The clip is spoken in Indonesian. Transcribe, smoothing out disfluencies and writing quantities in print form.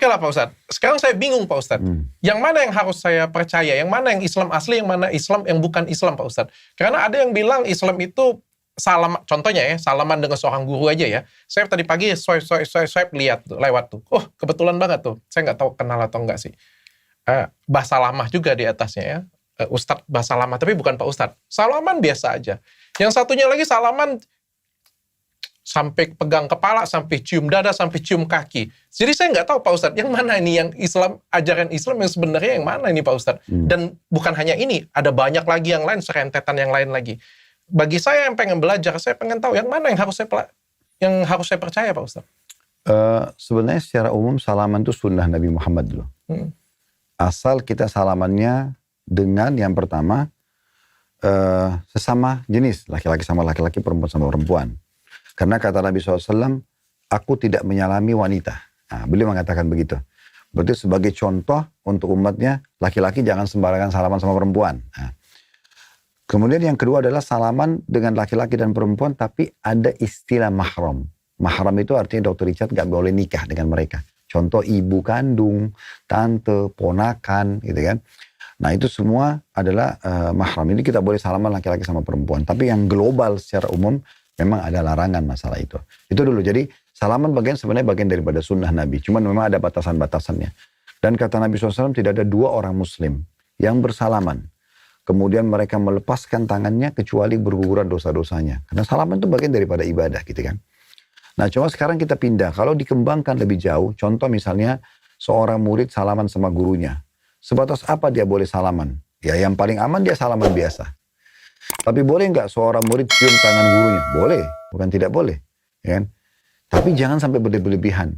Oke lah Pak Ustadz. Sekarang saya bingung Pak Ustadz. Yang mana yang harus saya percaya? Yang mana yang Islam asli? Yang mana Islam yang bukan Islam Pak Ustadz? Karena ada yang bilang Islam itu salam, contohnya ya, salaman dengan seorang guru aja ya. Saya tadi pagi swipe lihat tuh, lewat tuh. Oh, kebetulan banget tuh. Saya nggak tahu kenal atau enggak sih. Bahasa lama juga di atasnya ya. Ustadz bahasa lama, tapi bukan Pak Ustadz. Salaman biasa aja. Yang satunya lagi salaman sampai pegang kepala, sampai cium dada, sampai cium kaki. Jadi saya nggak tahu Pak Ustadz, yang mana ini yang Islam, ajaran Islam yang sebenarnya yang mana ini Pak Ustadz. Dan bukan hanya ini, ada banyak lagi yang lain, serentetan yang lain lagi. Bagi saya yang pengen belajar, saya pengen tahu yang mana yang harus saya percaya Pak Ustadz. Sebenarnya secara umum salaman itu sunnah Nabi Muhammad dulu. Asal kita salamannya dengan yang pertama, sesama jenis, laki-laki sama laki-laki, perempuan sama perempuan. Karena kata Nabi SAW, aku tidak menyalami wanita. Nah, beliau mengatakan begitu. Berarti sebagai contoh untuk umatnya, laki-laki jangan sembarangan salaman sama perempuan. Nah. Kemudian yang kedua adalah salaman dengan laki-laki dan perempuan, tapi ada istilah mahram. Mahram itu artinya Dr. Richard gak boleh nikah dengan mereka. Contoh ibu kandung, tante, ponakan, gitu kan. Nah itu semua adalah mahram. Ini kita boleh salaman laki-laki sama perempuan. Tapi yang global secara umum, memang ada larangan masalah itu. Itu dulu. Jadi salaman sebenarnya bagian daripada sunnah Nabi. Cuman memang ada batasan-batasannya. Dan kata Nabi SAW tidak ada dua orang muslim yang bersalaman. Kemudian mereka melepaskan tangannya kecuali berguguran dosa-dosanya. Karena salaman itu bagian daripada ibadah gitu kan. Nah cuma sekarang kita pindah. Kalau dikembangkan lebih jauh. Contoh misalnya seorang murid salaman sama gurunya. Sebatas apa dia boleh salaman? Ya yang paling aman dia salaman biasa. Tapi boleh nggak seorang murid cium tangan gurunya? Boleh, bukan tidak boleh. Ya kan? Tapi jangan sampai berlebihan.